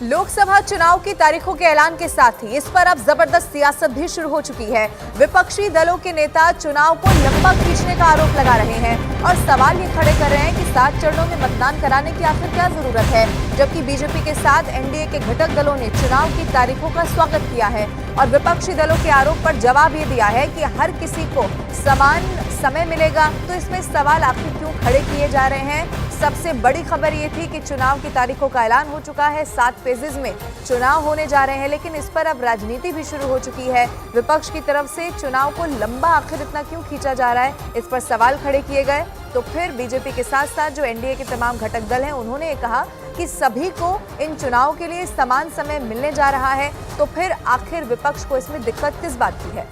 लोकसभा चुनाव की तारीखों के ऐलान के साथ ही इस पर अब जबरदस्त सियासत भी शुरू हो चुकी है। विपक्षी दलों के नेता चुनाव को लंबा खींचने का आरोप लगा रहे हैं और सवाल ये खड़े कर रहे हैं कि 7 चरणों में मतदान कराने की आखिर क्या जरूरत है, जबकि बीजेपी के साथ एनडीए के घटक दलों ने चुनाव की तारीखों का स्वागत किया है और विपक्षी दलों के आरोप पर जवाब ये दिया है कि हर किसी को समान समय मिलेगा। तो इसमें सवाल आखिर क्यों खड़े किए जा रहे हैं? सबसे बड़ी खबर ये थी कि चुनाव की तारीखों का ऐलान हो चुका है, 7 फेजेज में चुनाव होने जा रहे हैं, लेकिन इस पर अब राजनीति भी शुरू हो चुकी है। विपक्ष की तरफ से चुनाव को लंबा आखिर इतना क्यों खींचा जा रहा है, इस पर सवाल खड़े किए गए। तो फिर बीजेपी के साथ साथ जो एनडीए के तमाम घटक दल हैं, उन्होंने ये कहा कि सभी को इन चुनाव के लिए समान समय मिलने जा रहा है। तो फिर आखिर विपक्ष को इसमें दिक्कत किस बात की है?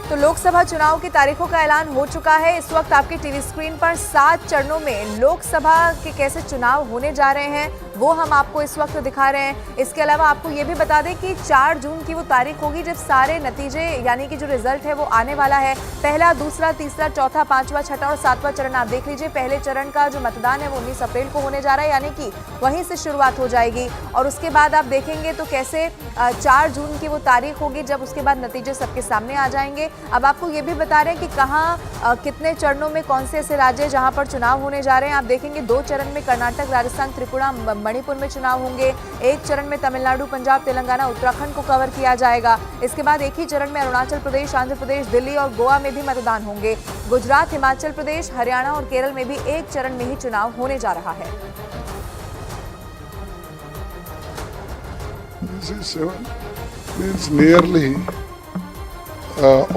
तो लोकसभा चुनाव की तारीखों का ऐलान हो चुका है। इस वक्त आपकी टीवी स्क्रीन पर 7 चरणों में लोकसभा के कैसे चुनाव होने जा रहे हैं वो हम आपको इस वक्त दिखा रहे हैं। इसके अलावा आपको ये भी बता दें कि 4 जून की वो तारीख होगी जब सारे नतीजे यानी कि जो रिजल्ट है वो आने वाला है। पहला, दूसरा, तीसरा, चौथा, 5वां, 6वां और 7वां चरण आप देख लीजिए। पहले चरण का जो मतदान है वो 19 अप्रैल को होने जा रहा है, यानी कि वहीं से शुरुआत हो जाएगी। और उसके बाद आप देखेंगे तो कैसे 4 जून की वो तारीख होगी जब उसके बाद नतीजे सबके सामने आ जाएंगे। अब आपको ये भी बता रहे हैं कि कहाँ कितने चरणों में कौन से ऐसे राज्य जहां पर चुनाव होने जा रहे हैं। आप देखेंगे 2 चरण में कर्नाटक, राजस्थान, त्रिपुरा, मणिपुर में चुनाव होंगे। 1 चरण में तमिलनाडु, पंजाब, तेलंगाना, उत्तराखंड को कवर किया जाएगा। इसके बाद एक ही चरण में अरुणाचल प्रदेश, आंध्र प्रदेश, दिल्ली और गोवा में भी मतदान होंगे। गुजरात, हिमाचल प्रदेश, हरियाणा और केरल में भी 1 चरण में ही चुनाव होने जा रहा है।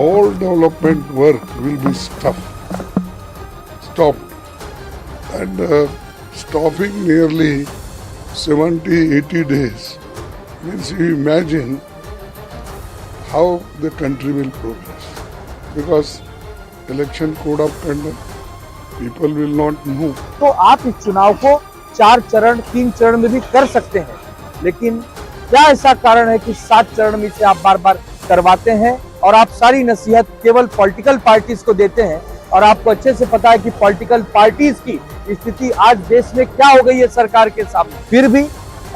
All development work will be stopped, and stopping nearly 70-80 days means you imagine how the country will progress, because election code of conduct, people will not move. तो आप इस चुनाव को 4 चरण 3 चरण में भी कर सकते हैं, लेकिन क्या ऐसा कारण है कि 7 चरण में से आप बार बार करवाते हैं और आप सारी नसीहत केवल पॉलिटिकल पार्टीज को देते हैं? और आपको अच्छे से पता है कि पॉलिटिकल पार्टीज की स्थिति आज देश में क्या हो गई है सरकार के सामने। फिर भी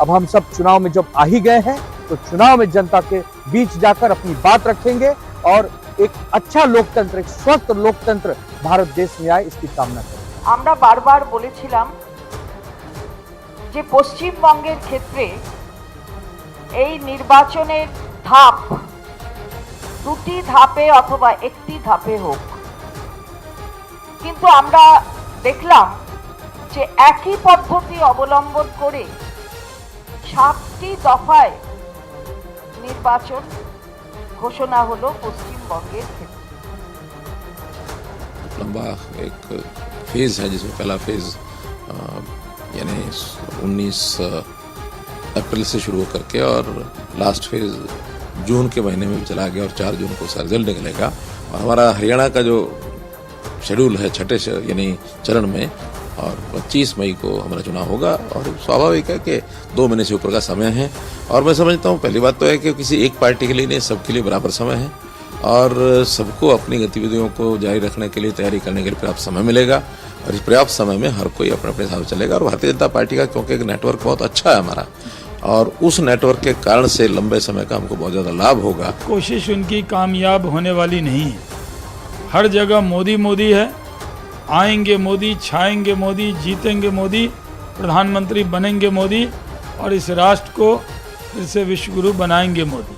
अब हम सब चुनाव में जब आ ही गए हैं तो चुनाव में जनता के बीच जाकर अपनी बात रखेंगे और एक अच्छा लोकतंत्र, एक स्वस्थ लोकतंत्र भारत देश में आए, इसकी कामना करें। আমরা বারবার বলেছিলাম যে পশ্চিমবঙ্গের ক্ষেত্রে এই নির্বাচনের ধাপ 2টি ধাপে অথবা 1টি ধাপে হোক, কিন্তু আমরা দেখলাম যে একই পদ্ধতি অবলম্বন করে 7টি দফায় নির্বাচন ঘোষণা হলো পশ্চিমবঙ্গের ক্ষেত্রে। लंबा एक फेज है जिसमें पहला फेज यानी 19 अप्रैल से शुरू करके और लास्ट फेज जून के महीने में भी चला गया और 4 जून को उसका रिजल्ट निकलेगा। और हमारा हरियाणा का जो शेड्यूल है 6ठे यानी चरण में, और 25 मई को हमारा चुनाव होगा। और स्वाभाविक है कि 2 महीने से ऊपर का समय है। और मैं समझता हूँ पहली बात तो है कि किसी एक पार्टी के लिए नहीं, सबके लिए बराबर समय है और सबको अपनी गतिविधियों को जारी रखने के लिए, तैयारी करने के लिए पर्याप्त समय मिलेगा। और इस पर्याप्त समय में हर कोई अपने अपने हिसाब से चलेगा। और भारतीय जनता पार्टी का क्योंकि एक नेटवर्क बहुत अच्छा है हमारा, और उस नेटवर्क के कारण से लंबे समय का हमको बहुत ज़्यादा लाभ होगा। कोशिश उनकी कामयाब होने वाली नहीं है। हर जगह मोदी मोदी है, आएंगे मोदी, छाएंगे मोदी, जीतेंगे मोदी, प्रधानमंत्री बनेंगे मोदी और इस राष्ट्र को फिर से विश्वगुरु बनाएंगे मोदी।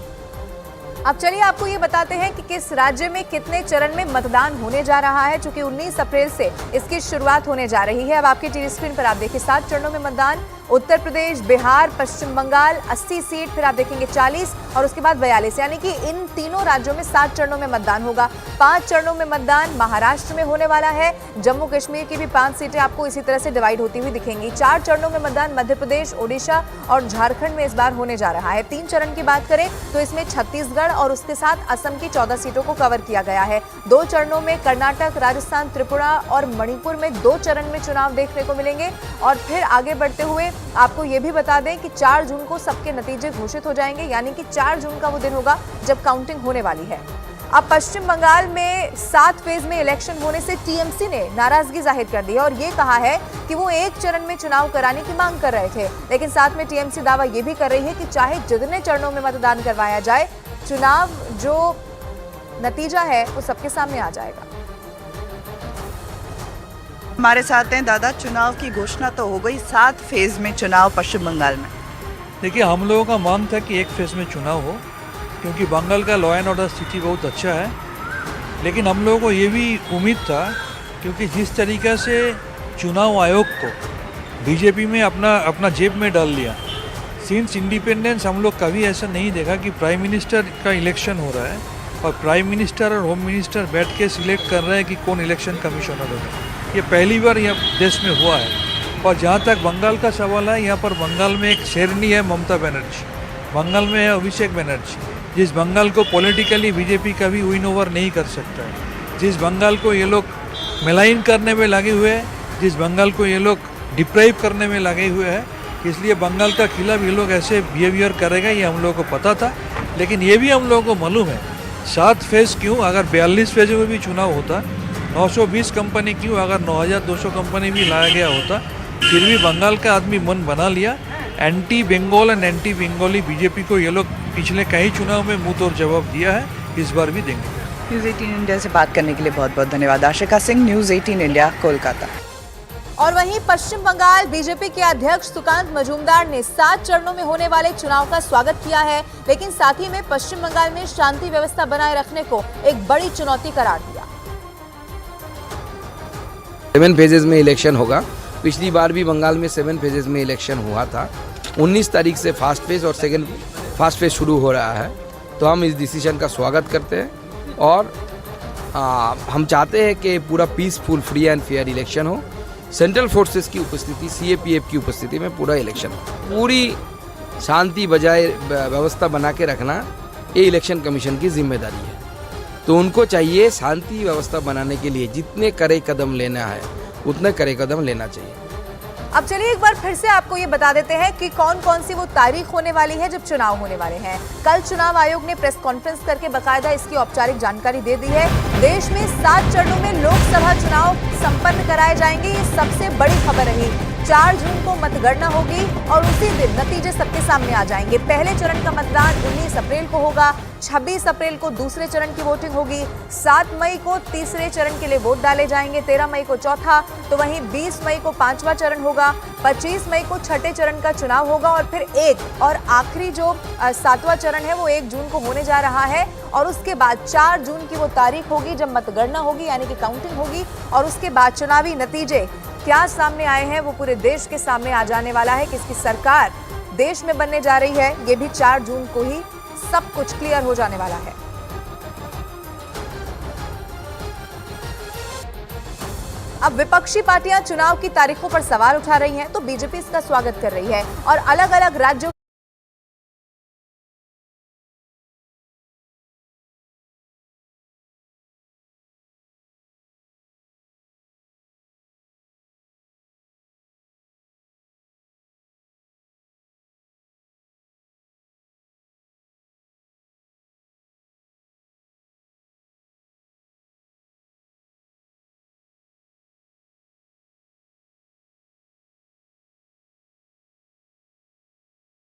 अब चलिए आपको ये बताते हैं कि किस राज्य में कितने चरण में मतदान होने जा रहा है, चूंकि 19 अप्रैल से इसकी शुरुआत होने जा रही है। अब आपकी टीवी स्क्रीन पर आप देखिए 7 चरणों में मतदान। उत्तर प्रदेश, बिहार, पश्चिम बंगाल 80 सीट, फिर आप देखेंगे 40 और उसके बाद 42, यानी कि इन तीनों राज्यों में 7 चरणों में मतदान होगा। 5 चरणों में मतदान महाराष्ट्र में होने वाला है। जम्मू कश्मीर की भी 5 सीटें आपको इसी तरह से डिवाइड होती हुई दिखेंगी। 4 चरणों में मतदान मध्य प्रदेश, ओडिशा और झारखंड में इस बार होने जा रहा है। 3 चरण की बात करें तो इसमें छत्तीसगढ़ और उसके साथ असम की 14 सीटों को कवर किया गया है। 2 चरणों में कर्नाटक, राजस्थान, त्रिपुरा और मणिपुर में 2 चरण में चुनाव देखने को मिलेंगे। और फिर आगे बढ़ते हुए आपको ये भी बता दें कि 4 जून को सबके नतीजे घोषित हो जाएंगे, यानी कि 4 जून का वो दिन होगा जब काउंटिंग होने वाली है। अब पश्चिम बंगाल में 7 फेज में इलेक्शन होने से टीएमसी ने नाराजगी जाहिर कर दी है और ये कहा है कि वो एक चरण में चुनाव कराने की मांग कर रहे थे, लेकिन साथ में टीएमसी दावा ये भी कर रही है कि चाहे जितने चरणों में मतदान करवाया जाए, चुनाव जो नतीजा है वो सबके सामने आ जाएगा। हमारे साथ हैं दादा। चुनाव की घोषणा तो हो गई, 7 फेज में चुनाव पश्चिम बंगाल में। देखिए, हम लोगों का मांग था कि एक फेज में चुनाव हो, क्योंकि बंगाल का लॉ एंड ऑर्डर स्थिति बहुत अच्छा है। लेकिन हम लोगों को ये भी उम्मीद था, क्योंकि जिस तरीके से चुनाव आयोग को बीजेपी में अपना जेब में डाल लिया, सिंस इंडिपेंडेंस हम लोग कभी ऐसा नहीं देखा कि प्राइम मिनिस्टर का इलेक्शन हो रहा है और प्राइम मिनिस्टर और होम मिनिस्टर बैठ के सिलेक्ट कर रहे हैं कि कौन इलेक्शन कमिश्नर होगा। ये पहली बार यहाँ देश में हुआ है। और जहाँ तक बंगाल का सवाल है, यहाँ पर बंगाल में एक शेरनी है ममता बनर्जी, बंगाल में है अभिषेक बनर्जी, जिस बंगाल को पॉलिटिकली बीजेपी कभी विन ओवर नहीं कर सकता है, जिस बंगाल को ये लोग मिलाइन करने में लगे हुए हैं, जिस बंगाल को ये लोग डिप्राइव करने में लगे हुए हैं। इसलिए बंगाल का खिलाफ ये लोग ऐसे बिहेवियर करेगा, ये हम लोगों को पता था। लेकिन ये भी हम लोगों को मालूम है 7 फेज क्यों, अगर 42 फेज में भी चुनाव होता, 920 कंपनी क्यों, अगर 9200 कंपनी भी लाया गया होता, फिर भी बंगाल का आदमी मन बना लिया। Anti Bengal and anti Bengali BJP को ये लोग पिछले कई चुनाव में मुंह तोड़ जवाब दिया है, इस बार भी देंगे। न्यूज़ 18 इंडिया से बात करने के लिए बहुत बहुत धन्यवाद। Ashika Singh, news 18 India, Kolkata. और वहीं पश्चिम बंगाल बीजेपी के अध्यक्ष सुकांत मजूमदार ने 7 चरणों में होने वाले चुनाव का स्वागत किया है, लेकिन साथ ही में पश्चिम बंगाल में शांति व्यवस्था बनाए रखने को एक बड़ी चुनौती करार दिया। 7 फेजेज में इलेक्शन होगा। पिछली बार भी बंगाल में 7 फेजेज में इलेक्शन हुआ था। 19 तारीख से फर्स्ट फेज और सेकंड फर्स्ट फेज शुरू हो रहा है, तो हम इस डिसीजन का स्वागत करते हैं और हम चाहते हैं कि पूरा peaceful, free and fair election हो। सेंट्रल फोर्सेस की उपस्थिति, सीएपीएफ की उपस्थिति में पूरा इलेक्शन हो। पूरी शांति बजाय व्यवस्था बना के रखना ये इलेक्शन कमीशन की जिम्मेदारी है, तो उनको चाहिए शांति व्यवस्था बनाने के लिए जितने कड़े कदम लेना है उतने कड़े कदम लेना चाहिए। अब चलिए एक बार फिर से आपको ये बता देते हैं कि कौन कौन सी वो तारीख होने वाली है जब चुनाव होने वाले हैं। कल चुनाव आयोग ने प्रेस कॉन्फ्रेंस करके बकायदा इसकी औपचारिक जानकारी दे दी है। देश में 7 चरणों में लोकसभा चुनाव संपन्न कराए जाएंगे, ये सबसे बड़ी खबर रही। 4 जून को मतगणना होगी और उसी दिन नतीजे सबके सामने आ जाएंगे। पहले चरण का मतदान 19 अप्रैल को होगा, 26 अप्रैल को दूसरे चरण की वोटिंग होगी, 7 मई को तीसरे चरण के लिए वोट डाले जाएंगे, 13 मई को चौथा, तो वहीं 20 मई को 5वां चरण होगा, 25 मई को छठे चरण का चुनाव होगा और फिर एक और आखिरी जो 7वां चरण है वो 1 जून को होने जा रहा है। और उसके बाद 4 जून की वो तारीख होगी जब मतगणना होगी, यानी कि काउंटिंग होगी, और उसके बाद चुनावी नतीजे क्या सामने आए हैं वो पूरे देश के सामने आ जाने वाला है। किसकी सरकार देश में बनने जा रही है, ये भी 4 जून को ही सब कुछ क्लियर हो जाने वाला है। अब विपक्षी पार्टियां चुनाव की तारीखों पर सवाल उठा रही हैं, तो बीजेपी इसका स्वागत कर रही है और अलग अलग राज्यों